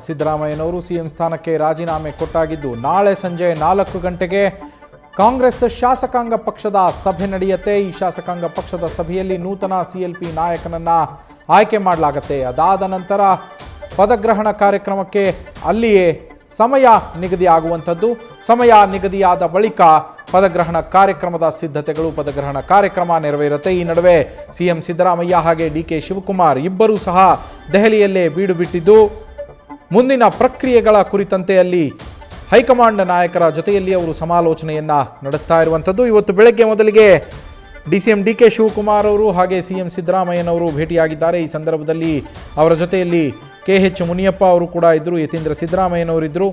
ಸಿದ್ದರಾಮಯ್ಯನವರು ಸಿಎಂ ಸ್ಥಾನಕ್ಕೆ ರಾಜೀನಾಮೆ ಕೊಟ್ಟಾಗಿದ್ದು ನಾಳೆ ಸಂಜೆ 4 ಗಂಟೆಗೆ ಕಾಂಗ್ರೆಸ್ ಶಾಸಕಾಂಗ ಪಕ್ಷದ ಸಭೆ ನಡೆಯುತ್ತೆ. ಈ ಶಾಸಕಾಂಗ ಪಕ್ಷದ ಸಭೆಯಲ್ಲಿ ನೂತನ ಸಿಎಲ್ಪಿ ನಾಯಕನನ್ನ ಆಯ್ಕೆ ಮಾಡಲಾಗುತ್ತೆ. ಅದಾದ ನಂತರ ಪದಗ್ರಹಣ ಕಾರ್ಯಕ್ರಮಕ್ಕೆ ಅಲ್ಲಿಯೇ ಸಮಯ ನಿಗದಿ ಆಗುವಂಥದ್ದು. ಸಮಯ ನಿಗದಿಯಾದ ಬಳಿಕ ಪದಗ್ರಹಣ ಕಾರ್ಯಕ್ರಮದ ಸಿದ್ಧತೆಗಳು, ಪದಗ್ರಹಣ ಕಾರ್ಯಕ್ರಮ ನೆರವೇರುತ್ತೆ. ಈ ನಡುವೆ ಸಿಎಂ ಸಿದ್ದರಾಮಯ್ಯ ಹಾಗೆ ಡಿಕೆ ಶಿವಕುಮಾರ್ ಇಬ್ಬರೂ ಸಹ ದೆಹಲಿಯಲ್ಲೇ ಬೀಡು ಬಿಟ್ಟಿದ್ದು ಮುಂದಿನ ಪ್ರಕ್ರಿಯೆಗಳ ಕುರಿತಂತೆ ಅಲ್ಲಿ ಹೈಕಮಾಂಡ್ ನಾಯಕರ ಜೊತೆಯಲ್ಲಿ ಅವರು ಸಮಾಲೋಚನೆಯನ್ನ ನಡೆಸ್ತಾ ಇರುವಂಥದ್ದು. ಇವತ್ತು ಬೆಳಗ್ಗೆ ಮೊದಲಿಗೆ ಸಿಎಂ ಡಿಕೆ ಶಿವಕುಮಾರ್ ಅವರು ಹಾಗೆ ಸಿಎಂ ಸಿದ್ದರಾಮಯ್ಯನವರು ಭೇಟಿಯಾಗಿದ್ದಾರೆ. ಈ ಸಂದರ್ಭದಲ್ಲಿ ಅವರ ಜೊತೆಯಲ್ಲಿ KH ಮುನಿಯಪ್ಪ ಅವರು ಕೂಡ ಇದ್ದರು, ಯತೀಂದ್ರ ಸಿದ್ದರಾಮಯ್ಯನವರಿದ್ದರು.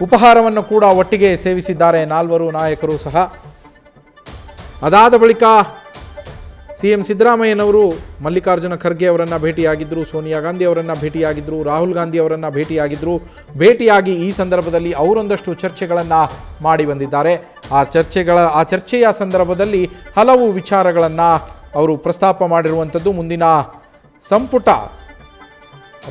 ಉಪಹಾರವನ್ನು ಕೂಡ ಒಟ್ಟಿಗೆ ಸೇವಿಸಿದ್ದಾರೆ ನಾಲ್ವರು ನಾಯಕರು ಸಹ. ಅದಾದ ಬಳಿಕ ಸಿಎಂ ಸಿದ್ದರಾಮಯ್ಯನವರು ಮಲ್ಲಿಕಾರ್ಜುನ ಖರ್ಗೆ ಅವರನ್ನು ಭೇಟಿಯಾಗಿದ್ದರು, ಸೋನಿಯಾ ಗಾಂಧಿ ಅವರನ್ನು ಭೇಟಿಯಾಗಿದ್ದರು, ರಾಹುಲ್ ಗಾಂಧಿ ಅವರನ್ನು ಭೇಟಿಯಾಗಿದ್ದರು. ಭೇಟಿಯಾಗಿ ಈ ಸಂದರ್ಭದಲ್ಲಿ ಅವರೊಂದಷ್ಟು ಚರ್ಚೆಗಳನ್ನು ಮಾಡಿ ಬಂದಿದ್ದಾರೆ. ಆ ಚರ್ಚೆಯ ಸಂದರ್ಭದಲ್ಲಿ ಹಲವು ವಿಚಾರಗಳನ್ನು ಅವರು ಪ್ರಸ್ತಾಪ ಮಾಡಿರುವಂಥದ್ದು. ಮುಂದಿನ ಸಂಪುಟ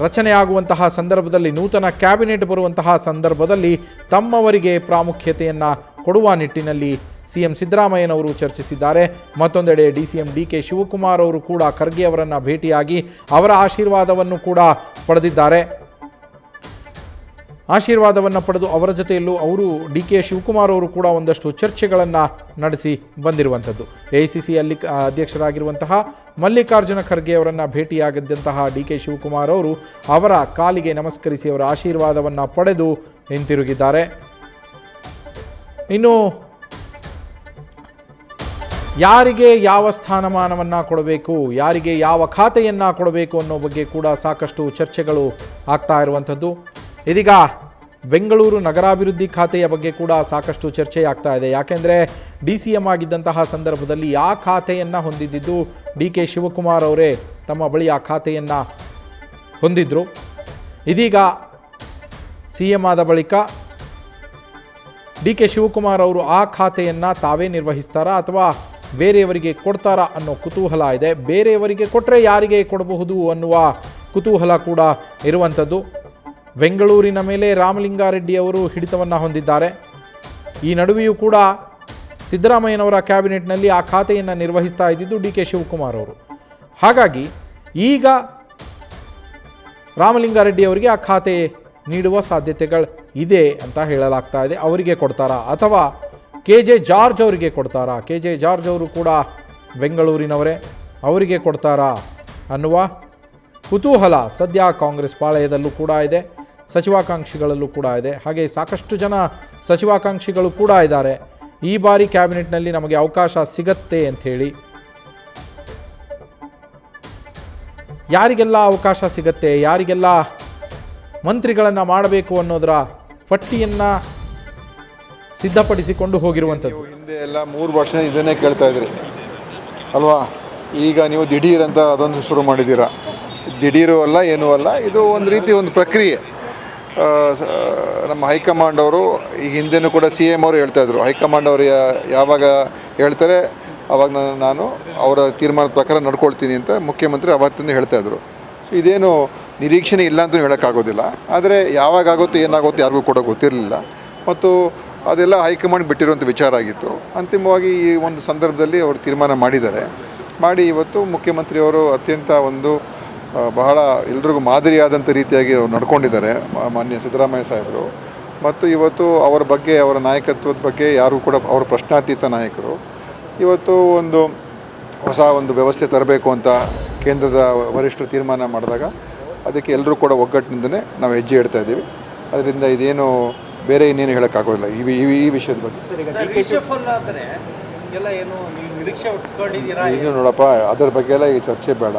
ರಚನೆಯಾಗುವಂತಹ ಸಂದರ್ಭದಲ್ಲಿ, ನೂತನ ಕ್ಯಾಬಿನೆಟ್ ಬರುವಂತಹ ಸಂದರ್ಭದಲ್ಲಿ ತಮ್ಮವರಿಗೆ ಪ್ರಾಮುಖ್ಯತೆಯನ್ನು ಕೊಡುವ ನಿಟ್ಟಿನಲ್ಲಿ ಸಿಎಂ ಸಿದ್ದರಾಮಯ್ಯನವರು ಚರ್ಚಿಸಿದ್ದಾರೆ. ಮತ್ತೊಂದೆಡೆ ಸಿಎಂ ಡಿಕೆ ಶಿವಕುಮಾರ್ ಅವರು ಕೂಡ ಖರ್ಗೆ ಅವರನ್ನು ಭೇಟಿಯಾಗಿ ಅವರ ಆಶೀರ್ವಾದವನ್ನು ಕೂಡ ಪಡೆದಿದ್ದಾರೆ. ಆಶೀರ್ವಾದವನ್ನು ಪಡೆದು ಅವರ ಜೊತೆಯಲ್ಲೂ ಅವರು ಡಿಕೆ ಶಿವಕುಮಾರ್ ಅವರು ಕೂಡ ಒಂದಷ್ಟು ಚರ್ಚೆಗಳನ್ನು ನಡೆಸಿ ಬಂದಿರುವಂಥದ್ದು. AICC ಅಧ್ಯಕ್ಷರಾಗಿರುವಂತಹ ಮಲ್ಲಿಕಾರ್ಜುನ ಖರ್ಗೆ ಅವರನ್ನು ಭೇಟಿಯಾಗಿದ್ದಂತಹ ಡಿಕೆ ಶಿವಕುಮಾರ್ ಅವರು ಅವರ ಕಾಲಿಗೆ ನಮಸ್ಕರಿಸಿ ಅವರ ಆಶೀರ್ವಾದವನ್ನು ಪಡೆದು ಹಿಂತಿರುಗಿದ್ದಾರೆ. ಇನ್ನು ಯಾರಿಗೆ ಯಾವ ಸ್ಥಾನಮಾನವನ್ನು ಕೊಡಬೇಕು, ಯಾರಿಗೆ ಯಾವ ಖಾತೆಯನ್ನು ಕೊಡಬೇಕು ಅನ್ನೋ ಬಗ್ಗೆ ಕೂಡ ಸಾಕಷ್ಟು ಚರ್ಚೆಗಳು ಆಗ್ತಾ ಇರುವಂಥದ್ದು. ಇದೀಗ ಬೆಂಗಳೂರು ನಗರಾಭಿವೃದ್ಧಿ ಖಾತೆಯ ಬಗ್ಗೆ ಕೂಡ ಸಾಕಷ್ಟು ಚರ್ಚೆ ಆಗ್ತಾ ಇದೆ. ಯಾಕೆಂದರೆ DCM ಆಗಿದ್ದಂತಹ ಸಂದರ್ಭದಲ್ಲಿ ಆ ಖಾತೆಯನ್ನು ಹೊಂದಿದ್ದು DK ಶಿವಕುಮಾರ್ ಅವರೇ ತಮ್ಮ ಬಳಿ ಆ ಖಾತೆಯನ್ನು ಹೊಂದಿದ್ರು. ಇದೀಗ CM ಆದ ಬಳಿಕ DK ಶಿವಕುಮಾರ್ ಅವರು ಆ ಖಾತೆಯನ್ನು ತಾವೇ ನಿರ್ವಹಿಸ್ತಾರಾ ಅಥವಾ ಬೇರೆಯವರಿಗೆ ಕೊಡ್ತಾರಾ ಅನ್ನೋ ಕುತೂಹಲ ಇದೆ. ಬೇರೆಯವರಿಗೆ ಕೊಟ್ಟರೆ ಯಾರಿಗೆ ಕೊಡಬಹುದು ಅನ್ನುವ ಕುತೂಹಲ ಕೂಡ ಇರುವಂಥದ್ದು. ಬೆಂಗಳೂರಿನ ಮೇಲೆ ರಾಮಲಿಂಗಾರೆಡ್ಡಿ ಅವರು ಹಿಡಿತವನ್ನು ಹೊಂದಿದ್ದಾರೆ. ಈ ನಡುವೆಯೂ ಕೂಡ ಸಿದ್ದರಾಮಯ್ಯನವರ ಕ್ಯಾಬಿನೆಟ್ನಲ್ಲಿ ಆ ಖಾತೆಯನ್ನು ನಿರ್ವಹಿಸ್ತಾ ಇದ್ದಿದ್ದು DK ಶಿವಕುಮಾರ್ ಅವರು. ಹಾಗಾಗಿ ಈಗ ರಾಮಲಿಂಗಾರೆಡ್ಡಿ ಅವರಿಗೆ ಆ ಖಾತೆ ನೀಡುವ ಸಾಧ್ಯತೆಗಳು ಇದೆ ಅಂತ ಹೇಳಲಾಗ್ತಾ ಇದೆ. ಅವರಿಗೆ ಕೊಡ್ತಾರಾ ಅಥವಾ KJ ಜಾರ್ಜ್ ಅವರಿಗೆ ಕೊಡ್ತಾರಾ? KJ ಜಾರ್ಜ್ ಅವರು ಕೂಡ ಬೆಂಗಳೂರಿನವರೇ, ಅವರಿಗೆ ಕೊಡ್ತಾರಾ ಅನ್ನುವ ಕುತೂಹಲ ಸದ್ಯ ಕಾಂಗ್ರೆಸ್ ಪಾಳೆಯದಲ್ಲೂ ಕೂಡ ಇದೆ, ಸಚಿವಾಕಾಂಕ್ಷಿಗಳಲ್ಲೂ ಕೂಡ ಇದೆ. ಹಾಗೆ ಸಾಕಷ್ಟು ಜನ ಸಚಿವಾಕಾಂಕ್ಷಿಗಳು ಕೂಡ ಇದ್ದಾರೆ. ಈ ಬಾರಿ ಕ್ಯಾಬಿನೆಟ್ನಲ್ಲಿ ನಮಗೆ ಅವಕಾಶ ಸಿಗತ್ತೆ ಅಂಥೇಳಿ. ಯಾರಿಗೆಲ್ಲ ಅವಕಾಶ ಸಿಗತ್ತೆ, ಯಾರಿಗೆಲ್ಲ ಮಂತ್ರಿಗಳನ್ನು ಮಾಡಬೇಕು ಅನ್ನೋದರ ಪಟ್ಟಿಯನ್ನು ಸಿದ್ಧಪಡಿಸಿಕೊಂಡು ಹೋಗಿರುವಂಥದ್ದು. ಹಿಂದೆ ಎಲ್ಲ 3 ವರ್ಷ ಇದನ್ನೇ ಕೇಳ್ತಾ ಇದ್ರಿ ಅಲ್ವಾ? ಈಗ ನೀವು ದಿಢೀರ್ ಅಂತ ಅದೊಂದು ಶುರು ಮಾಡಿದ್ದೀರಾ. ದಿಢೀರು ಅಲ್ಲ, ಏನೂ ಅಲ್ಲ, ಇದು ಒಂದು ರೀತಿ ಒಂದು ಪ್ರಕ್ರಿಯೆ. ನಮ್ಮ ಹೈಕಮಾಂಡ್ ಅವರು ಈಗ ಹಿಂದೆನೂ ಕೂಡ CM ಅವರು ಹೇಳ್ತಾಯಿದ್ರು, ಹೈಕಮಾಂಡ್ ಅವರು ಯಾವಾಗ ಹೇಳ್ತಾರೆ ಆವಾಗ ನಾನು ಅವರ ತೀರ್ಮಾನದ ಪ್ರಕಾರ ನಡ್ಕೊಳ್ತೀನಿ ಅಂತ ಮುಖ್ಯಮಂತ್ರಿ ಅವತ್ತಿಂದ ಹೇಳ್ತಾಯಿದ್ರು. ಸೊ ಇದೇನು ನಿರೀಕ್ಷಣೆ ಇಲ್ಲ ಅಂತಲೂ ಹೇಳೋಕ್ಕಾಗೋದಿಲ್ಲ. ಆದರೆ ಯಾವಾಗ ಆಗುತ್ತೋ ಏನಾಗುತ್ತೋ ಯಾರಿಗೂ ಕೂಡ ಗೊತ್ತಿರಲಿಲ್ಲ ಮತ್ತು ಅದೆಲ್ಲ ಹೈಕಮಾಂಡ್ ಬಿಟ್ಟಿರುವಂಥ ವಿಚಾರ ಆಗಿತ್ತು. ಅಂತಿಮವಾಗಿ ಈ ಒಂದು ಸಂದರ್ಭದಲ್ಲಿ ಅವರು ತೀರ್ಮಾನ ಮಾಡಿ ಇವತ್ತು ಮುಖ್ಯಮಂತ್ರಿಯವರು ಅತ್ಯಂತ ಒಂದು ಬಹಳ ಎಲ್ರಿಗೂ ಮಾದರಿಯಾದಂಥ ರೀತಿಯಾಗಿ ಅವರು ನಡ್ಕೊಂಡಿದ್ದಾರೆ ಮಾನ್ಯ ಸಿದ್ದರಾಮಯ್ಯ ಸಾಹೇಬರು. ಮತ್ತು ಇವತ್ತು ಅವರ ಬಗ್ಗೆ, ಅವರ ನಾಯಕತ್ವದ ಬಗ್ಗೆ ಯಾರೂ ಕೂಡ ಅವರ ಪ್ರಶ್ನಾತೀತ ನಾಯಕರು. ಇವತ್ತು ಒಂದು ಹೊಸ ಒಂದು ವ್ಯವಸ್ಥೆ ತರಬೇಕು ಅಂತ ಕೇಂದ್ರದ ವರಿಷ್ಠರು ತೀರ್ಮಾನ ಮಾಡಿದಾಗ ಅದಕ್ಕೆ ಎಲ್ಲರೂ ಕೂಡ ಒಗ್ಗಟ್ಟಿನಿಂದಲೇ ನಾವು ಹೆಜ್ಜೆ ಇಡ್ತಾ ಇದ್ದೀವಿ. ಅದರಿಂದ ಇದೇನು ಬೇರೆ ಇನ್ನೇನು ಹೇಳೋಕ್ಕಾಗೋದಿಲ್ಲ ಈ ವಿಷಯದ ಬಗ್ಗೆ. ಈಗ ನೋಡಪ್ಪ, ಅದರ ಬಗ್ಗೆ ಎಲ್ಲ ಈಗ ಚರ್ಚೆ ಬೇಡ.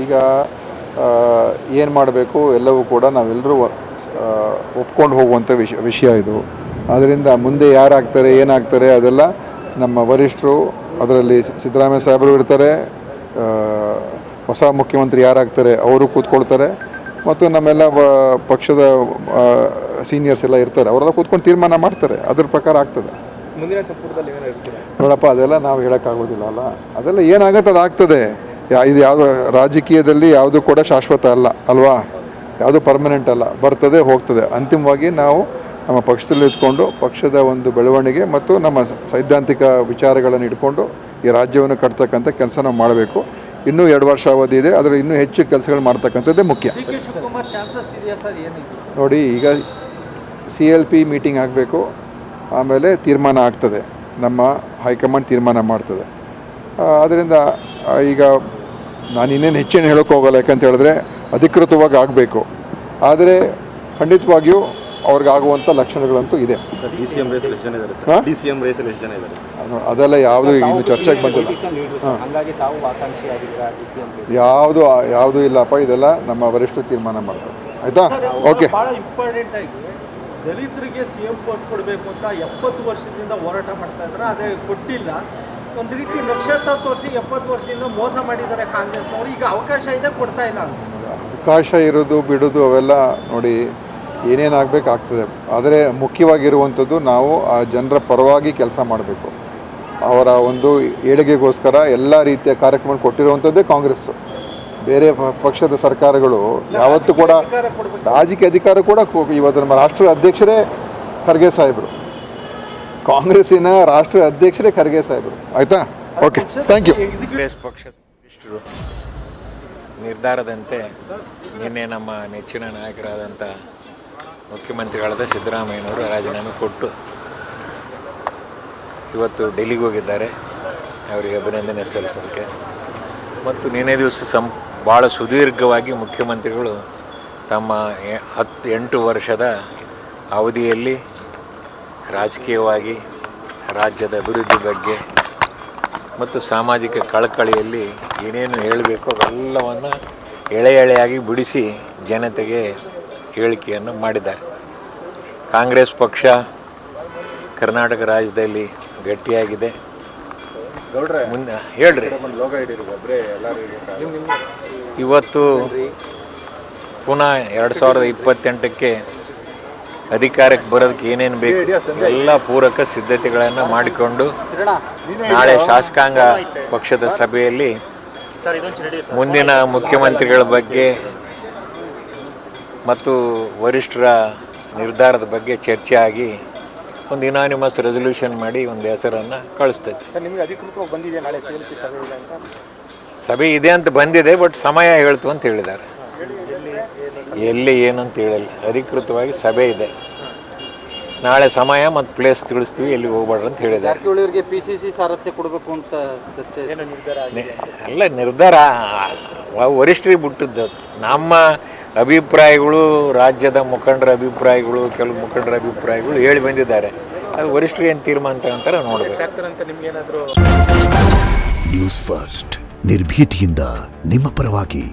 ಈಗ ಏನು ಮಾಡಬೇಕು ಎಲ್ಲವೂ ಕೂಡ ನಾವೆಲ್ಲರೂ ಒಪ್ಕೊಂಡು ಹೋಗುವಂಥ ವಿಷಯ ಇದು. ಅದರಿಂದ ಮುಂದೆ ಯಾರಾಗ್ತಾರೆ ಏನಾಗ್ತಾರೆ ಅದೆಲ್ಲ ನಮ್ಮ ವರಿಷ್ಠರು, ಅದರಲ್ಲಿ ಸಿದ್ದರಾಮಯ್ಯ ಸಾಹೇಬರು ಇರ್ತಾರೆ, ಹೊಸ ಮುಖ್ಯಮಂತ್ರಿ ಯಾರಾಗ್ತಾರೆ ಅವರು ಕೂತ್ಕೊಳ್ತಾರೆ ಮತ್ತು ನಮ್ಮೆಲ್ಲ ಪಕ್ಷದ ಸೀನಿಯರ್ಸ್ ಎಲ್ಲ ಇರ್ತಾರೆ, ಅವರೆಲ್ಲ ಕೂತ್ಕೊಂಡು ತೀರ್ಮಾನ ಮಾಡ್ತಾರೆ. ಅದ್ರ ಪ್ರಕಾರ ಆಗ್ತದೆ. ಮುಂದಿನ ಸಂಪುಟದಲ್ಲಿ ನೋಡಪ್ಪ, ಅದೆಲ್ಲ ನಾವು ಹೇಳೋಕ್ಕಾಗೋದಿಲ್ಲ ಅಲ್ಲ. ಅದೆಲ್ಲ ಏನಾಗುತ್ತೆ ಅದು ಆಗ್ತದೆ. ಇದು ಯಾವುದು ರಾಜಕೀಯದಲ್ಲಿ ಯಾವುದು ಕೂಡ ಶಾಶ್ವತ ಅಲ್ಲ ಅಲ್ವಾ? ಯಾವುದೂ ಪರ್ಮನೆಂಟ್ ಅಲ್ಲ, ಬರ್ತದೆ ಹೋಗ್ತದೆ. ಅಂತಿಮವಾಗಿ ನಾವು ನಮ್ಮ ಪಕ್ಷದಲ್ಲಿ ಇದ್ಕೊಂಡು ಪಕ್ಷದ ಒಂದು ಬೆಳವಣಿಗೆ ಮತ್ತು ನಮ್ಮ ಸೈದ್ಧಾಂತಿಕ ವಿಚಾರಗಳನ್ನು ಇಟ್ಕೊಂಡು ಈ ರಾಜ್ಯವನ್ನು ಕಟ್ತಕ್ಕಂಥ ಕೆಲಸ ನಾವು ಮಾಡಬೇಕು. ಇನ್ನೂ 2 ವರ್ಷ ಅವಧಿ ಇದೆ, ಅದರ ಇನ್ನೂ ಹೆಚ್ಚು ಕೆಲಸಗಳು ಮಾಡ್ತಕ್ಕಂಥದ್ದೇ ಮುಖ್ಯ. ನೋಡಿ, ಈಗ CLP ಮೀಟಿಂಗ್ ಆಗಬೇಕು, ಆಮೇಲೆ ತೀರ್ಮಾನ ಆಗ್ತದೆ, ನಮ್ಮ ಹೈಕಮಾಂಡ್ ತೀರ್ಮಾನ ಮಾಡ್ತದೆ. ಅದರಿಂದ ಈಗ ನಾನು ಇನ್ನೇನು ಹೆಚ್ಚೇನು ಹೇಳೋಕ್ಕೆ ಹೋಗಲ್ಲ, ಯಾಕಂತ ಹೇಳಿದ್ರೆ ಅಧಿಕೃತವಾಗಿ ಆಗಬೇಕು. ಆದರೆ ಖಂಡಿತವಾಗಿಯೂ ಅವ್ರಿಗಾಗುವಂಥ ಲಕ್ಷಣಗಳಂತೂ ಇದೆ. ಅದೆಲ್ಲ ಯಾವುದು ಇನ್ನು ಚರ್ಚೆಗೆ ಬಂದಿಲ್ಲ. ಯಾವುದು ಇಲ್ಲಪ್ಪ, ಇದೆಲ್ಲ ನಮ್ಮ ವರಿಷ್ಠರು ತೀರ್ಮಾನ ಮಾಡ್ತಾರೆ. ಆಯಿತಾ? ಓಕೆ. ದಲಿತರಿಗೆ CM ಪೋಸ್ಟ್ ಕೊಡಬೇಕು ಅಂತ 70 ವರ್ಷದಿಂದ ಹೋರಾಟ ಮಾಡ್ತಾ ಇದ್ದಾರೆ, ಅದೇ ಕೊಟ್ಟಿಲ್ಲ. ಒಂದು ರೀತಿ ನಕ್ಷತ್ರ ತೋರಿಸಿ 70 ವರ್ಷದಿಂದ ಮೋಸ ಮಾಡಿದ್ದಾರೆ ಕಾಂಗ್ರೆಸ್ನವರು. ಈಗ ಅವಕಾಶ ಇದೆ, ಕೊಡ್ತಾ ಇಲ್ಲ ಅಂತ. ಅವಕಾಶ ಇರೋದು ಬಿಡೋದು ಅವೆಲ್ಲ ನೋಡಿ ಏನೇನಾಗಬೇಕಾಗ್ತದೆ. ಆದರೆ ಮುಖ್ಯವಾಗಿರುವಂಥದ್ದು ನಾವು ಆ ಜನರ ಪರವಾಗಿ ಕೆಲಸ ಮಾಡಬೇಕು. ಅವರ ಒಂದು ಏಳಿಗೆಗೋಸ್ಕರ ಎಲ್ಲ ರೀತಿಯ ಕಾರ್ಯಕ್ರಮ ಕೊಟ್ಟಿರುವಂಥದ್ದೇ ಕಾಂಗ್ರೆಸ್ಸು. ಬೇರೆ ಪಕ್ಷದ ಸರ್ಕಾರಗಳು ಯಾವತ್ತೂ ಕೂಡ ರಾಜಕೀಯ ಅಧಿಕಾರ ಕೂಡ ಇವತ್ತು ನಮ್ಮ ರಾಷ್ಟ್ರೀಯ ಅಧ್ಯಕ್ಷರೇ ಖರ್ಗೆ ಸಾಹೇಬರು, ಕಾಂಗ್ರೆಸ್ಸಿನ ರಾಷ್ಟ್ರೀಯ ಅಧ್ಯಕ್ಷರೇ ಖರ್ಗೆ ಸಾಹೇಬರು. ಆಯಿತಾ? Okay, thank you. ಕಾಂಗ್ರೆಸ್ ಪಕ್ಷದ ವರಿಷ್ಠರು ನಿರ್ಧಾರದಂತೆ ನಿನ್ನೆ ನಮ್ಮ ನೆಚ್ಚಿನ ನಾಯಕರಾದಂಥ ಮುಖ್ಯಮಂತ್ರಿಗಳಾದ ಸಿದ್ದರಾಮಯ್ಯನವರು ರಾಜೀನಾಮೆ ಕೊಟ್ಟು ಇವತ್ತು ಡೆಲ್ಲಿಗೆ ಹೋಗಿದ್ದಾರೆ ಅವರಿಗೆ ಅಭಿನಂದನೆ ಸಲ್ಲಿಸೋದಕ್ಕೆ. ಮತ್ತು ನಿನ್ನೆ ದಿವಸ ಭಾಳ ಸುದೀರ್ಘವಾಗಿ ಮುಖ್ಯಮಂತ್ರಿಗಳು ತಮ್ಮ 8 ವರ್ಷದ ಅವಧಿಯಲ್ಲಿ ರಾಜಕೀಯವಾಗಿ ರಾಜ್ಯದ ಅಭಿವೃದ್ಧಿ ಬಗ್ಗೆ ಮತ್ತು ಸಾಮಾಜಿಕ ಕಳಕಳಿಯಲ್ಲಿ ಏನೇನು ಹೇಳಬೇಕು ಅವೆಲ್ಲವನ್ನು ಎಳೆಯಾಗಿ ಬಿಡಿಸಿ ಜನತೆಗೆ ಹೇಳಿಕೆಯನ್ನು ಮಾಡಿದ್ದಾರೆ. ಕಾಂಗ್ರೆಸ್ ಪಕ್ಷ ಕರ್ನಾಟಕ ರಾಜ್ಯದಲ್ಲಿ ಗಟ್ಟಿಯಾಗಿದೆ. ಮುಂದೆ ಹೇಳ್ರಿ. ಇವತ್ತು ಪುನಃ 2028ಕ್ಕೆ ಅಧಿಕಾರಕ್ಕೆ ಬರೋದಕ್ಕೆ ಏನೇನು ಬೇಕು ಎಲ್ಲ ಪೂರಕ ಸಿದ್ಧತೆಗಳನ್ನು ಮಾಡಿಕೊಂಡು ನಾಳೆ ಶಾಸಕಾಂಗ ಪಕ್ಷದ ಸಭೆಯಲ್ಲಿ ಮುಂದಿನ ಮುಖ್ಯಮಂತ್ರಿಗಳ ಬಗ್ಗೆ ಮತ್ತು ವರಿಷ್ಠರ ನಿರ್ಧಾರದ ಬಗ್ಗೆ ಚರ್ಚೆ ಆಗಿ ಒಂದು ಯುನಾನಿಮಸ್ ರೆಸೊಲ್ಯೂಷನ್ ಮಾಡಿ ಒಂದು ಹೆಸರನ್ನು ಕಳಿಸ್ತೈತೆ. ಸಭೆ ಇದೆ ಅಂತ ಬಂದಿದೆ, ಬಟ್ ಸಮಯ ಹೇಳ್ತು ಅಂತ ಹೇಳಿದ್ದಾರೆ. ಎಲ್ಲಿ ಏನು ಅಂತ ಹೇಳಿಲ್ಲ, ಅಧಿಕೃತವಾಗಿ ಸಭೆ ಇದೆ. ನಾಳೆ ಸಮಯ ಮತ್ತು ಪ್ಲೇಸ್ ತಿಳಿಸ್ತೀವಿ, ಎಲ್ಲಿ ಹೋಗ್ಬೇಡ್ರಿ ಅಂತ ಹೇಳಿದ್ದಾರೆ. PCC ಸಾರಥ್ಯ ಕೊಡಬೇಕು ಅಂತ ಎಲ್ಲ ನಿರ್ಧಾರ ವರಿಷ್ಠರಿಗೆ ಬಿಟ್ಟಿದ್ದು. ನಮ್ಮ ಅಭಿಪ್ರಾಯಗಳು, ರಾಜ್ಯದ ಮುಖಂಡರ ಅಭಿಪ್ರಾಯಗಳು, ಕೆಲವು ಮುಖಂಡರ ಅಭಿಪ್ರಾಯಗಳು ಹೇಳಿ ಬಂದಿದ್ದಾರೆ. ಅದು ವರಿಷ್ಠರು ಏನು ತೀರ್ಮಾನ ತಗೊಂತಾರೆ ನೋಡಬೇಕು. ನ್ಯೂಸ್ ಫಸ್ಟ್ ನಿರ್ಭೀತಿಯಿಂದ ನಿಮ್ಮ ಪರವಾಗಿ.